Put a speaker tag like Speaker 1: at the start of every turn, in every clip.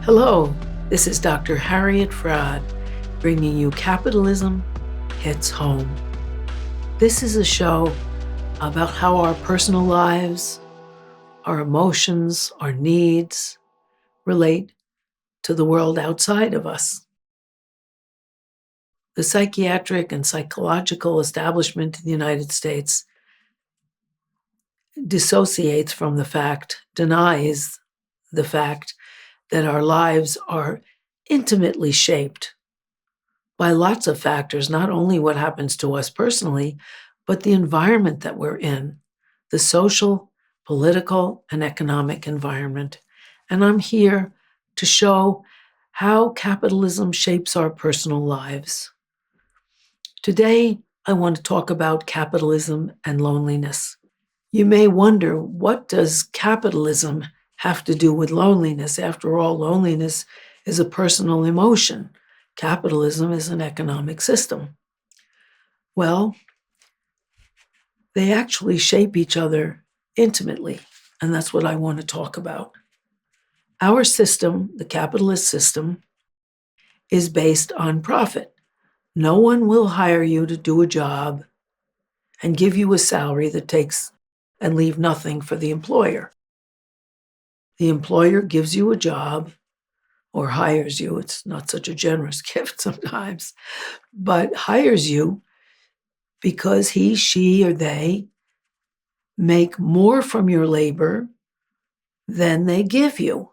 Speaker 1: Hello, this is Dr. Harriet Fraad, bringing you Capitalism Hits Home. This is a show about how our personal lives, our emotions, our needs relate to the world outside of us. The psychiatric and psychological establishment in the United States dissociates from the fact, denies the fact that our lives are intimately shaped by lots of factors, not only what happens to us personally, but the environment that we're in, the social, political, and economic environment. And I'm here to show how capitalism shapes our personal lives. Today, I want to talk about capitalism and loneliness. You may wonder, what does capitalism have to do with loneliness? After all, loneliness is a personal emotion. Capitalism is an economic system. Well, they actually shape each other intimately, and that's what I want to talk about. Our system, the capitalist system, is based on profit. No one will hire you to do a job and give you a salary that takes and leave nothing for the employer. The employer gives you a job or hires you. It's not such a generous gift sometimes, but hires you because he, she, or they make more from your labor than they give you.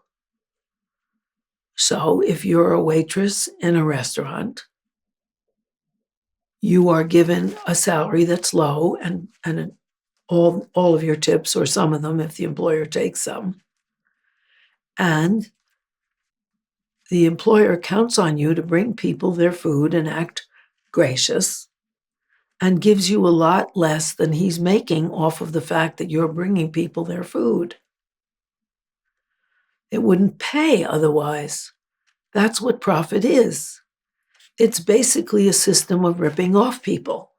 Speaker 1: So if you're a waitress in a restaurant, you are given a salary that's low and all of your tips, or some of them if the employer takes some. And the employer counts on you to bring people their food and act gracious, and gives you a lot less than he's making off of the fact that you're bringing people their food. It wouldn't pay otherwise. That's what profit is. It's basically a system of ripping off people.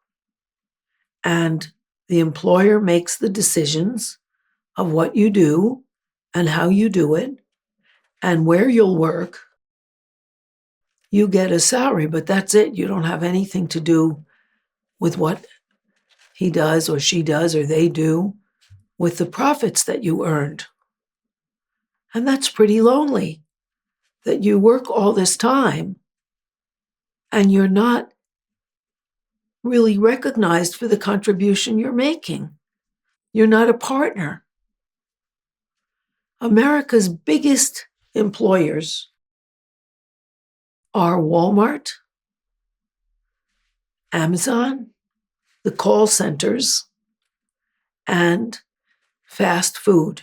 Speaker 1: And the employer makes the decisions of what you do and how you do it and where you'll work. You get a salary, but that's it. You don't have anything to do with what he does or she does or they do with the profits that you earned. And that's pretty lonely, that you work all this time and you're not really recognized for the contribution you're making. You're not a partner. America's biggest employers are Walmart, Amazon, the call centers, and fast food.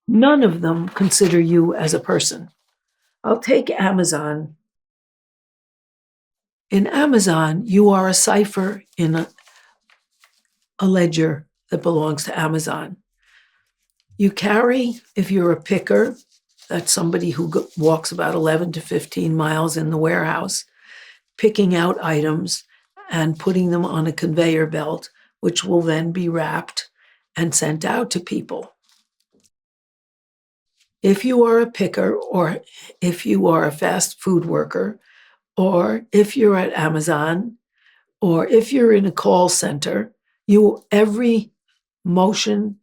Speaker 1: None of them consider you as a person. I'll take Amazon. In Amazon, you are a cipher in a ledger that belongs to Amazon. You carry, if you're a picker, that's somebody who walks about 11 to 15 miles in the warehouse, picking out items and putting them on a conveyor belt, which will then be wrapped and sent out to people. If you are a picker, or if you are a fast food worker, or if you're at Amazon, or if you're in a call center, every motion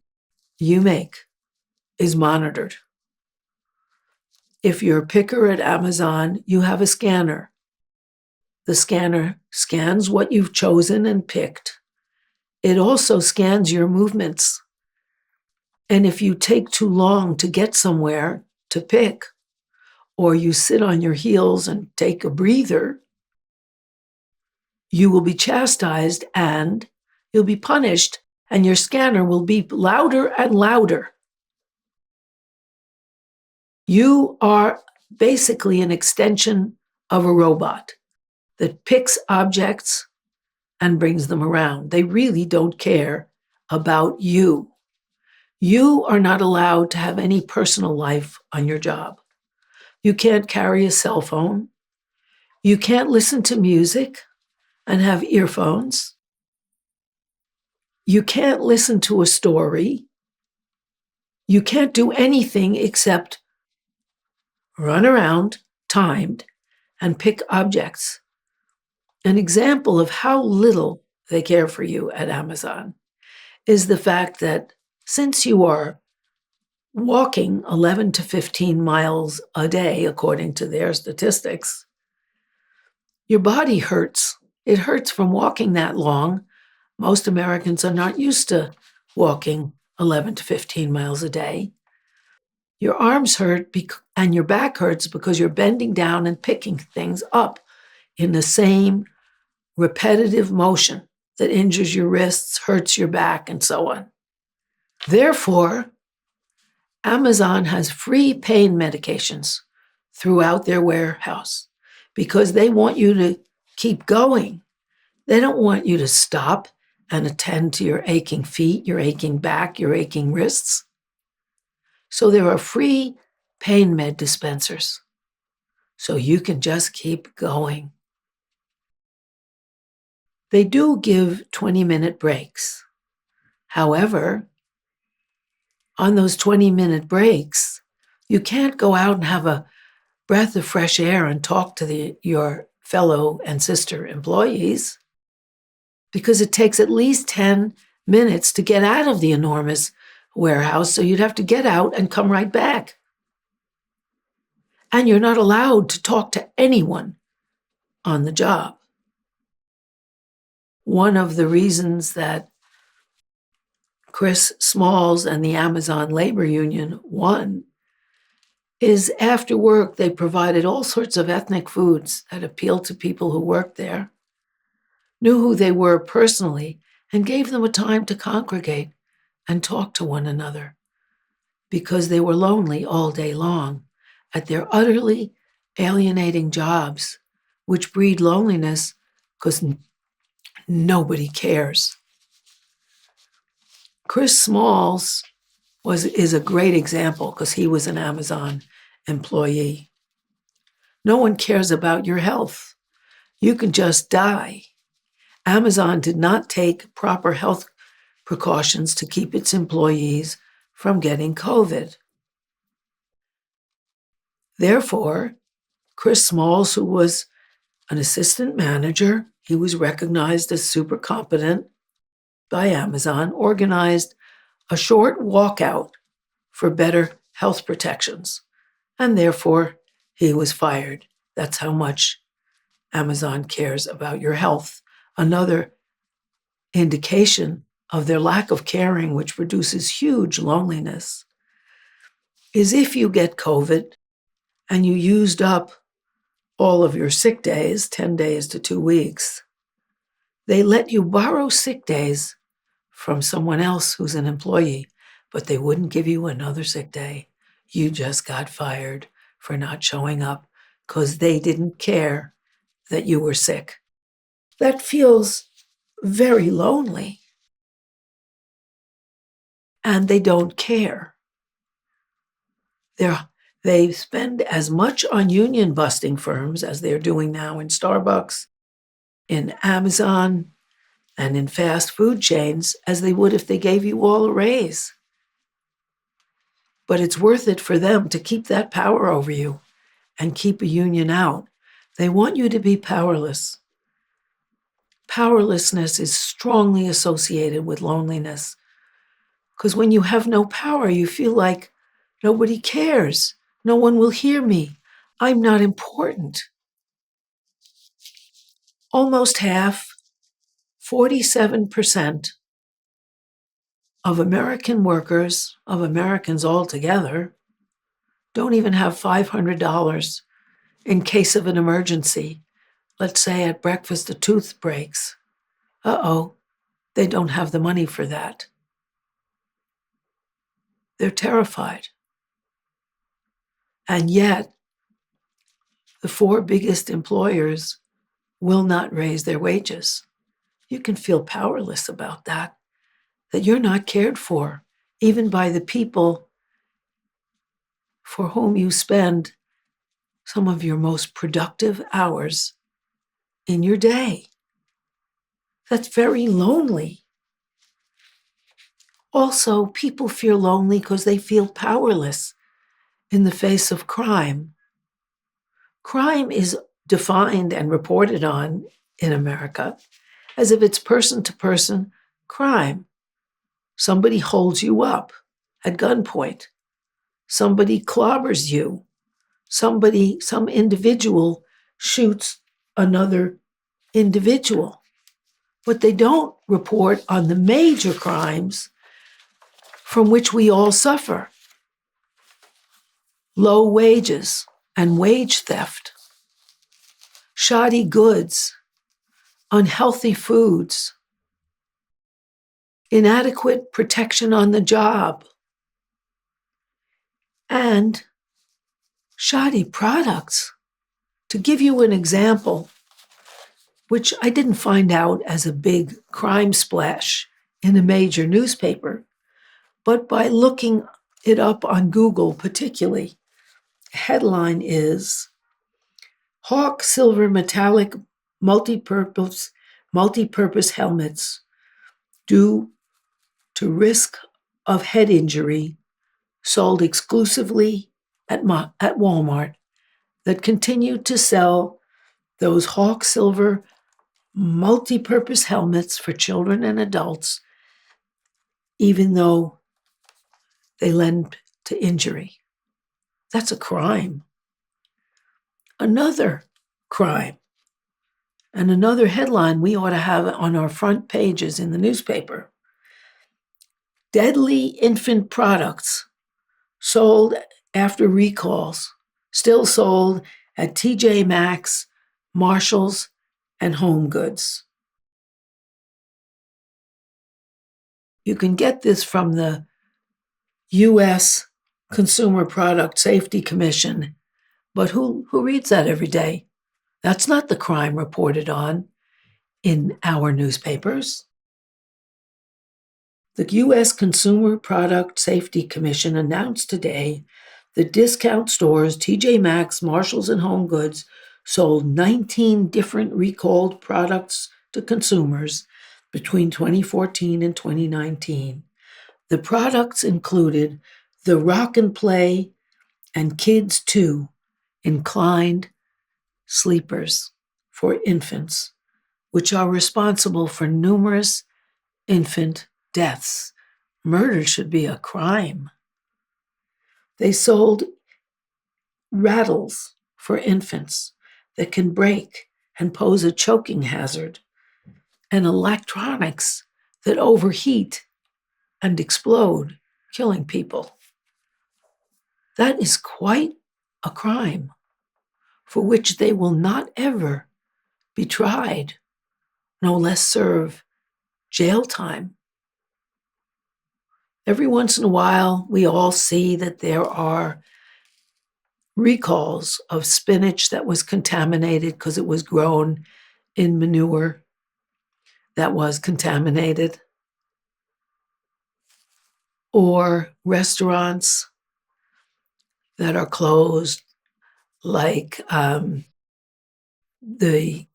Speaker 1: you make is monitored. If you're a picker at Amazon, you have a scanner. The scanner scans what you've chosen and picked. It also scans your movements. And if you take too long to get somewhere to pick, or you sit on your heels and take a breather, you will be chastised and you'll be punished, and your scanner will beep louder and louder. You are basically an extension of a robot that picks objects and brings them around. They really don't care about you. You are not allowed to have any personal life on your job. You can't carry a cell phone. You can't listen to music and have earphones. You can't listen to a story. You can't do anything except run around, timed, and pick objects. An example of how little they care for you at Amazon is the fact that since you are walking 11 to 15 miles a day, according to their statistics, your body hurts. It hurts from walking that long. Most Americans are not used to walking 11 to 15 miles a day. Your arms hurt and your back hurts because you're bending down and picking things up in the same repetitive motion that injures your wrists, hurts your back, and so on. Therefore, Amazon has free pain medications throughout their warehouse because they want you to keep going. They don't want you to stop and attend to your aching feet, your aching back, your aching wrists. So there are free pain med dispensers. So you can just keep going. They do give 20-minute breaks. However, on those 20-minute breaks, you can't go out and have a breath of fresh air and talk to your fellow and sister employees because it takes at least 10 minutes to get out of the enormous warehouse, so you'd have to get out and come right back. And you're not allowed to talk to anyone on the job. One of the reasons that Chris Smalls and the Amazon Labor Union won is after work they provided all sorts of ethnic foods that appealed to people who worked there, knew who they were personally, and gave them a time to congregate and talk to one another because they were lonely all day long at their utterly alienating jobs, which breed loneliness because nobody cares. Chris Smalls is a great example because he was an Amazon employee. No one cares about your health. You can just die. Amazon did not take proper health precautions to keep its employees from getting COVID. Therefore, Chris Smalls, who was an assistant manager, he was recognized as super competent by Amazon, organized a short walkout for better health protections, and therefore he was fired. That's how much Amazon cares about your health. Another indication of their lack of caring, which produces huge loneliness, is if you get COVID and you used up all of your sick days, 10 days to 2 weeks, they let you borrow sick days from someone else who's an employee, but they wouldn't give you another sick day. You just got fired for not showing up because they didn't care that you were sick. That feels very lonely. And they don't care. They spend as much on union busting firms as they're doing now in Starbucks, in Amazon, and in fast food chains as they would if they gave you all a raise. But it's worth it for them to keep that power over you and keep a union out. They want you to be powerless. Powerlessness is strongly associated with loneliness because when you have no power, you feel like nobody cares. No one will hear me. I'm not important. Almost half, 47% of American workers, of Americans altogether, don't even have $500 in case of an emergency. Let's say at breakfast a tooth breaks. They don't have the money for that. They're terrified. And yet, the 4 biggest employers will not raise their wages. You can feel powerless about that you're not cared for, even by the people for whom you spend some of your most productive hours in your day. That's very lonely. Also, people feel lonely because they feel powerless in the face of crime. Crime is defined and reported on in America as if it's person to person crime. Somebody holds you up at gunpoint. Somebody clobbers you. Some individual shoots another individual. But they don't report on the major crimes from which we all suffer. Low wages and wage theft, shoddy goods, unhealthy foods, inadequate protection on the job, and shoddy products. To give you an example, which I didn't find out as a big crime splash in a major newspaper, but by looking it up on Google particularly, headline is Hawk Silver Metallic Multi-Purpose Helmets Due to Risk of Head Injury sold exclusively at Walmart that continued to sell those Hawk Silver multi-purpose helmets for children and adults, even though they lend to injury. That's a crime. Another crime, and another headline we ought to have on our front pages in the newspaper. Deadly infant products sold after recalls, still sold at TJ Maxx, Marshalls, and Home Goods. You can get this from the U.S. Consumer Product Safety Commission, but who reads that every day? That's not the crime reported on in our newspapers. The U.S. Consumer Product Safety Commission announced today that discount stores TJ Maxx, Marshalls, and Home Goods sold 19 different recalled products to consumers between 2014 and 2019. The products included the Rock and Play and Kids 2 inclined sleepers for infants, which are responsible for numerous infant deaths. Murder should be a crime. They sold rattles for infants that can break and pose a choking hazard, and electronics that overheat and explode, killing people. That is quite a crime for which they will not ever be tried, no less serve jail time. Every once in a while, we all see that there are recalls of spinach that was contaminated because it was grown in manure that was contaminated, or restaurants that are closed, like the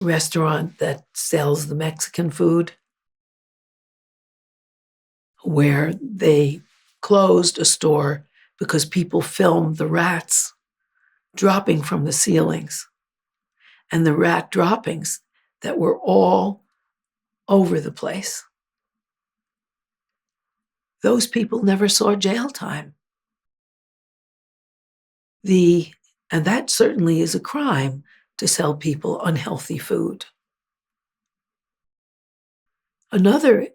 Speaker 1: restaurant that sells the Mexican food, where they closed a store because people filmed the rats dropping from the ceilings, and the rat droppings that were all over the place. Those people never saw jail time. And that certainly is a crime, to sell people unhealthy food. Another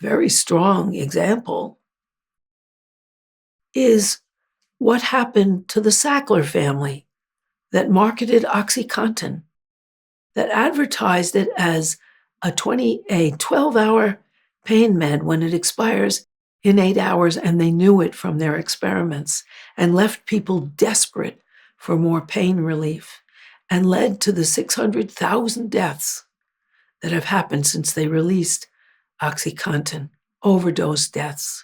Speaker 1: very strong example is what happened to the Sackler family that marketed OxyContin, that advertised it as a 12-hour pain med when it expires in 8 hours, and they knew it from their experiments, and left people desperate for more pain relief, and led to the 600,000 deaths that have happened since they released OxyContin, overdose deaths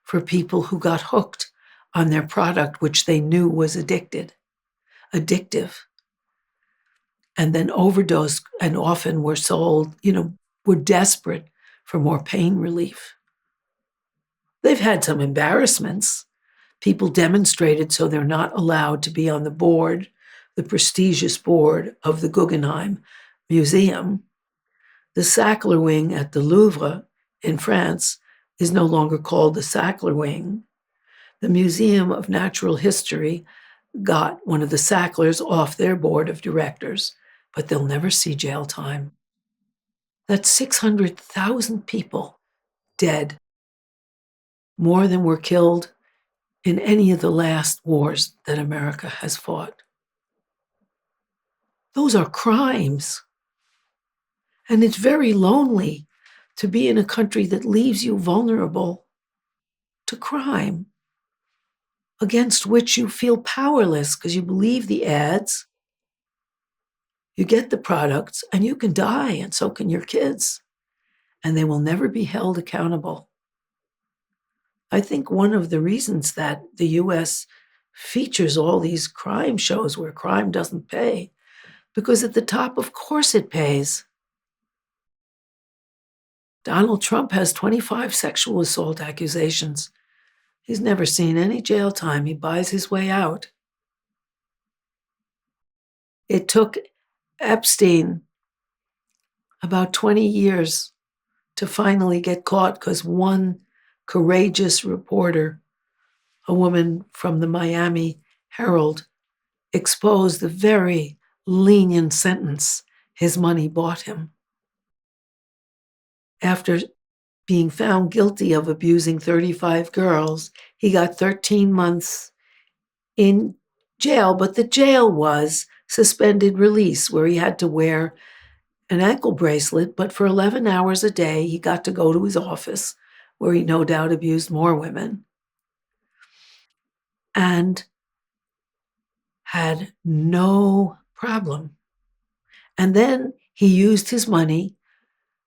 Speaker 1: for people who got hooked on their product, which they knew was addictive, and then overdosed, and often were sold, were desperate for more pain relief. They've had some embarrassments. People demonstrated so they're not allowed to be on the board the prestigious board of the Guggenheim Museum, the Sackler Wing at the Louvre in France is no longer called the Sackler Wing. The Museum of Natural History got one of the Sacklers off their board of directors, but they'll never see jail time. That's 600,000 people dead, more than were killed in any of the last wars that America has fought. Those are crimes. And it's very lonely to be in a country that leaves you vulnerable to crime, against which you feel powerless because you believe the ads, you get the products, and you can die, and so can your kids, and they will never be held accountable. I think one of the reasons that the US features all these crime shows where crime doesn't pay, because at the top, of course, it pays. Donald Trump has 25 sexual assault accusations. He's never seen any jail time. He buys his way out. It took Epstein about 20 years to finally get caught because one courageous reporter, a woman from the Miami Herald, exposed the very lenient sentence his money bought him. After being found guilty of abusing 35 girls, he got 13 months in jail, but the jail was suspended release, where he had to wear an ankle bracelet, but for 11 hours a day, he got to go to his office, where he no doubt abused more women, and had no problem. And then he used his money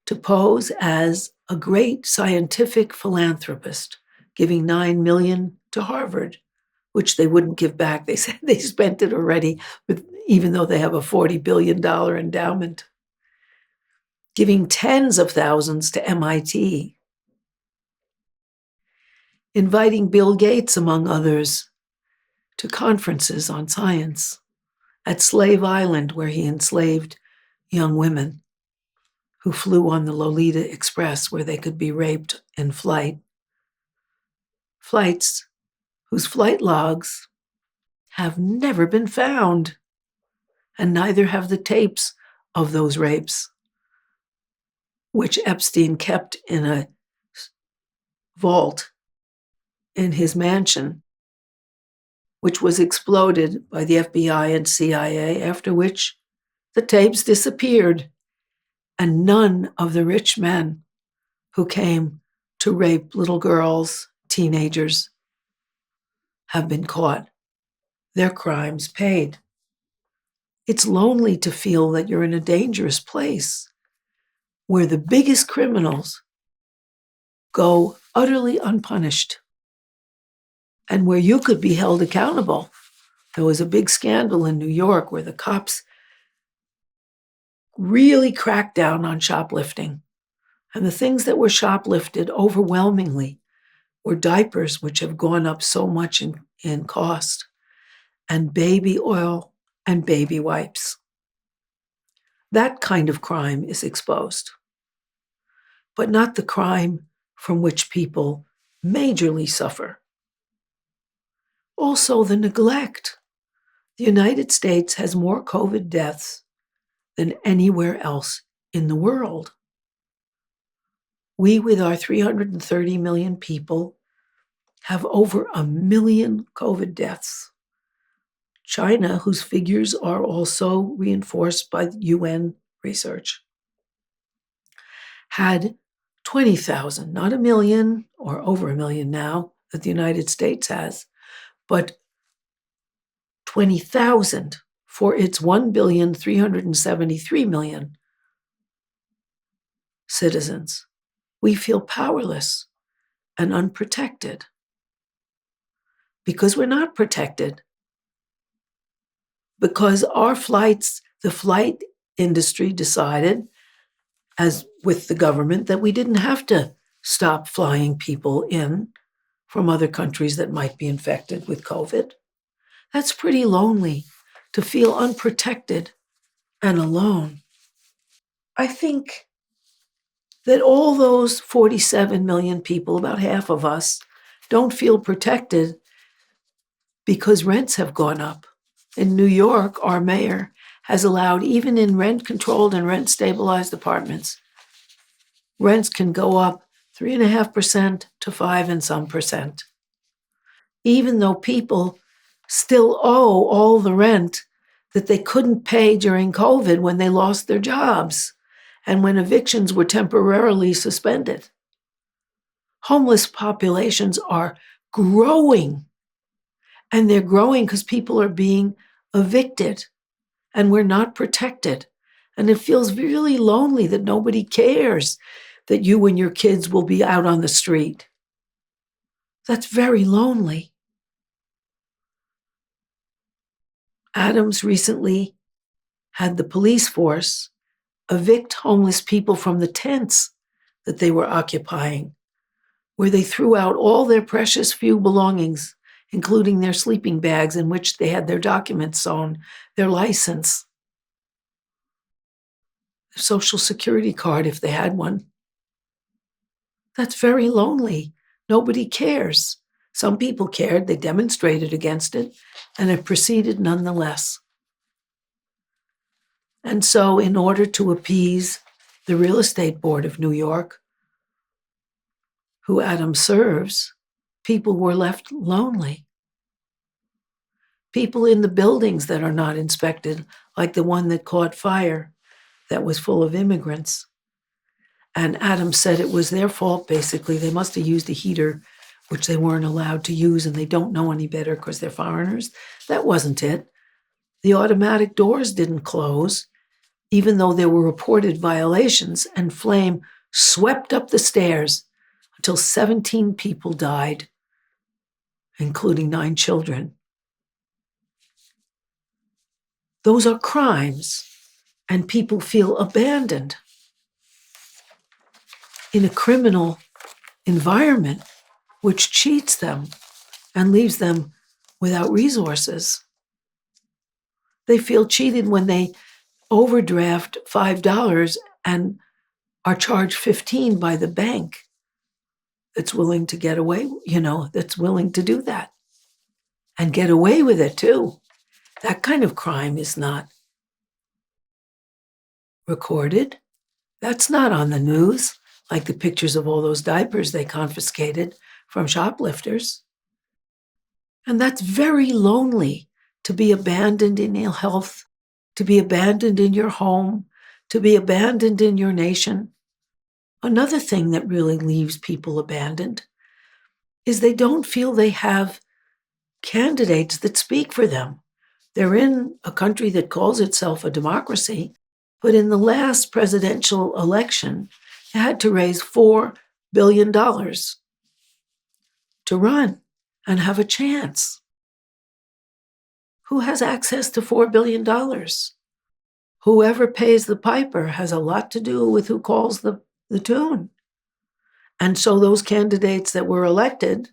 Speaker 1: to pose as a great scientific philanthropist, giving $9 million to Harvard, which they wouldn't give back. They said they spent it already, even though they have a $40 billion endowment. Giving tens of thousands to MIT. Inviting Bill Gates, among others, to conferences on science. At Slave Island, where he enslaved young women who flew on the Lolita Express, where they could be raped in flight. Flights whose flight logs have never been found, and neither have the tapes of those rapes, which Epstein kept in a vault in his mansion, which was exploded by the FBI and CIA, after which the tapes disappeared. And none of the rich men who came to rape little girls, teenagers, have been caught. Their crimes paid. It's lonely to feel that you're in a dangerous place where the biggest criminals go utterly unpunished and where you could be held accountable. There was a big scandal in New York where the cops really cracked down on shoplifting. And the things that were shoplifted overwhelmingly were diapers, which have gone up so much in cost, and baby oil and baby wipes. That kind of crime is exposed, but not the crime from which people majorly suffer. Also, the neglect. The United States has more COVID deaths than anywhere else in the world. We, with our 330 million people, have over 1 million COVID deaths. China, whose figures are also reinforced by UN research, had 20,000, not 1 million or over 1 million now that the United States has, but 20,000 for its 1,373,000,000 citizens. We feel powerless and unprotected because we're not protected. Because our flights, the flight industry decided, as with the government, that we didn't have to stop flying people in from other countries that might be infected with COVID. That's pretty lonely to feel unprotected and alone. I think that all those 47 million people, about half of us, don't feel protected because rents have gone up. In New York, our mayor has allowed, even in rent-controlled and rent-stabilized apartments, rents can go up 3.5% to 5 and some percent, even though people still owe all the rent that they couldn't pay during COVID when they lost their jobs and when evictions were temporarily suspended. Homeless populations are growing, and they're growing because people are being evicted and we're not protected. And it feels really lonely that nobody cares that you and your kids will be out on the street. That's very lonely. Adams recently had the police force evict homeless people from the tents that they were occupying, where they threw out all their precious few belongings, including their sleeping bags in which they had their documents sewn, their license, their Social Security card if they had one. That's very lonely. Nobody cares. Some people cared, they demonstrated against it, and it proceeded nonetheless. And so, in order to appease the Real Estate Board of New York, who Adam serves, people were left lonely. People in the buildings that are not inspected, like the one that caught fire that was full of immigrants. And Adam said it was their fault, basically. They must have used a heater, which they weren't allowed to use, and they don't know any better because they're foreigners. That wasn't it. The automatic doors didn't close, even though there were reported violations, and flame swept up the stairs until 17 people died, including 9 children. Those are crimes, and people feel abandoned in a criminal environment which cheats them and leaves them without resources. They feel cheated when they overdraft $5 and are charged $15 by the bank that's willing to get away, that's willing to do that and get away with it too. That kind of crime is not recorded. That's not on the news, like the pictures of all those diapers they confiscated from shoplifters. And that's very lonely, to be abandoned in ill health, to be abandoned in your home, to be abandoned in your nation. Another thing that really leaves people abandoned is they don't feel they have candidates that speak for them. They're in a country that calls itself a democracy, but in the last presidential election, they had to raise $4 billion to run and have a chance. Who has access to $4 billion? Whoever pays the piper has a lot to do with who calls the tune. And so those candidates that were elected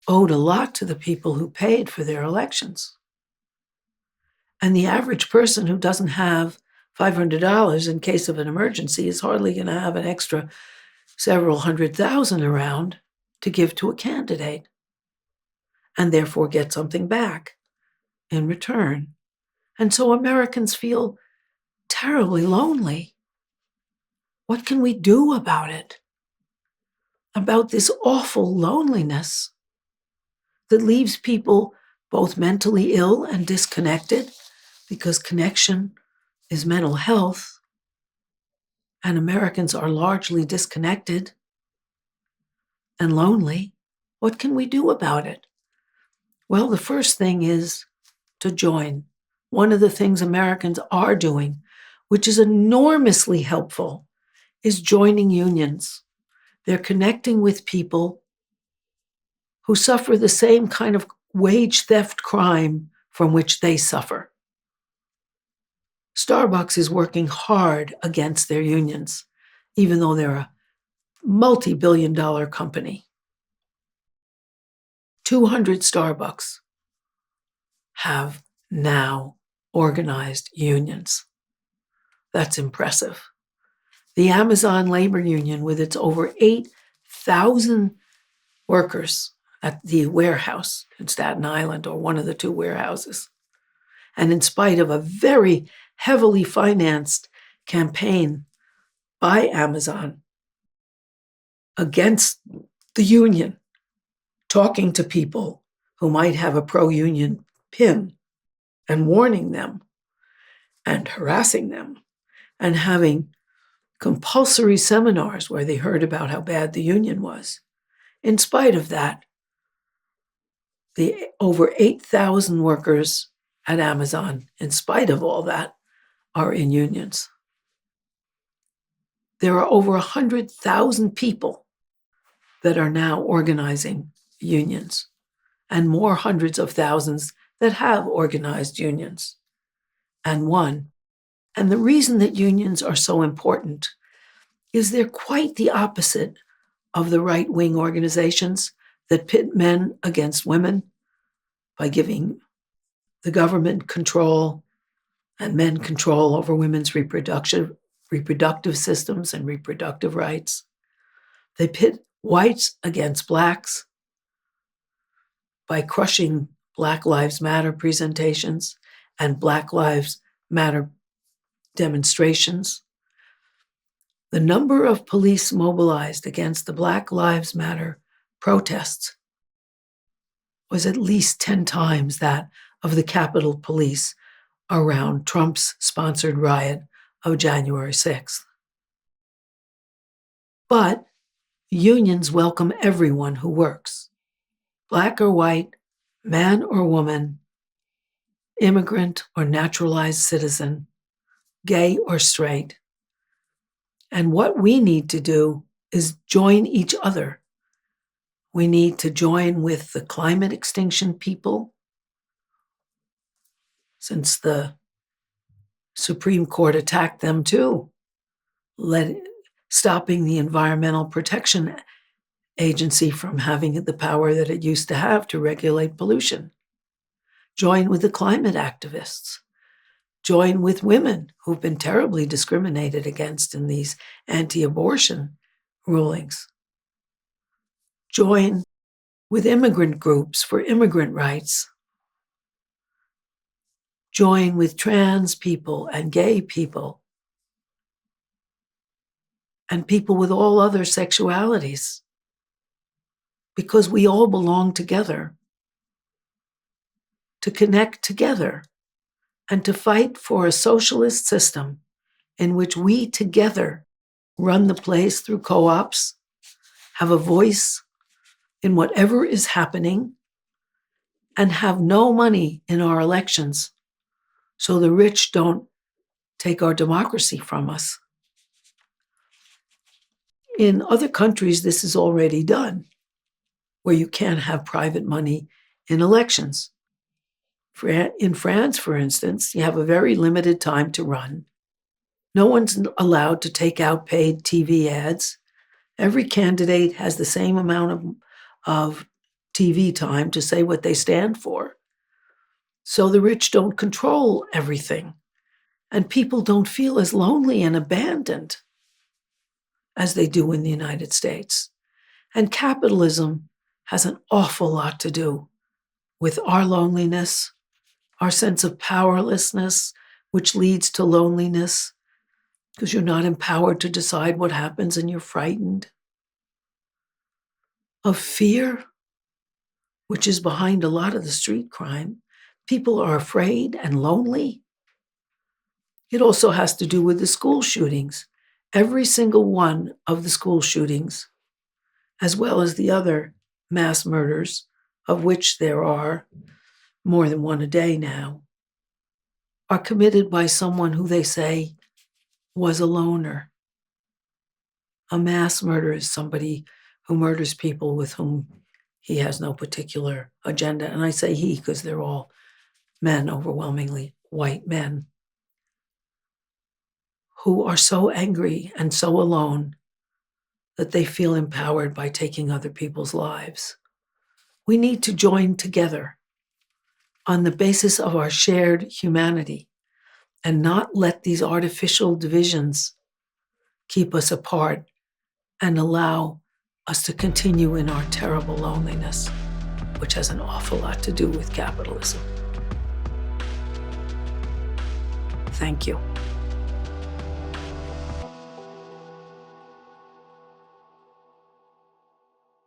Speaker 1: owed a lot to the people who paid for their elections. And the average person who doesn't have $500 in case of an emergency is hardly going to have an extra several $100,000 around to give to a candidate, and therefore get something back in return. And so Americans feel terribly lonely. What can we do about it? About this awful loneliness that leaves people both mentally ill and disconnected, because connection is mental health, and Americans are largely disconnected and lonely. What can we do about it? Well, the first thing is to join. One of the things Americans are doing, which is enormously helpful, is joining unions. They're connecting with people who suffer the same kind of wage theft crime from which they suffer. Starbucks is working hard against their unions, even though they're a multi-billion-dollar company. 200 Starbucks have now organized unions. That's impressive. The Amazon Labor Union, with its over 8,000 workers at the warehouse in Staten Island, or one of the two warehouses, and in spite of a very heavily financed campaign by Amazon against the union, talking to people who might have a pro-union pin and warning them and harassing them and having compulsory seminars where they heard about how bad the union was. In spite of that, the over 8,000 workers at Amazon, in spite of all that, are in unions. There are over 100,000 people that are now organizing unions, and more hundreds of thousands that have organized unions and won. And the reason that unions are so important is they're quite the opposite of the right-wing organizations that pit men against women by giving the government control and men control over women's reproductive systems and reproductive rights. They pit whites against blacks by crushing Black Lives Matter presentations and Black Lives Matter demonstrations. The number of police mobilized against the Black Lives Matter protests was at least 10 times that of the Capitol Police around Trump's sponsored riot of January 6th. But unions welcome everyone who works, black or white, man or woman, immigrant or naturalized citizen, gay or straight. And what we need to do is join each other. We need to join with the climate extinction people, since the Supreme Court attacked them too, stopping the Environmental Protection Agency from having the power that it used to have to regulate pollution. Join with the climate activists. Join with women who've been terribly discriminated against in these anti-abortion rulings. Join with immigrant groups for immigrant rights. Join with trans people and gay people and people with all other sexualities, because we all belong together, to connect together and to fight for a socialist system in which we together run the place through co-ops, have a voice in whatever is happening, and have no money in our elections so the rich don't take our democracy from us. In other countries, this is already done, where you can't have private money in elections. In France, for instance, you have a very limited time to run. No one's allowed to take out paid TV ads. Every candidate has the same amount of TV time to say what they stand for. So the rich don't control everything, and people don't feel as lonely and abandoned as they do in the United States. And capitalism has an awful lot to do with our loneliness, our sense of powerlessness, which leads to loneliness, because you're not empowered to decide what happens and you're frightened. Of fear, which is behind a lot of the street crime. People are afraid and lonely. It also has to do with the school shootings. Every single one of the school shootings, as well as the other mass murders, of which there are more than one a day now, are committed by someone who they say was a loner. A mass murderer is somebody who murders people with whom he has no particular agenda. And I say he because they're all men, overwhelmingly white men, who are so angry and so alone that they feel empowered by taking other people's lives. We need to join together on the basis of our shared humanity and not let these artificial divisions keep us apart and allow us to continue in our terrible loneliness, which has an awful lot to do with capitalism. Thank you.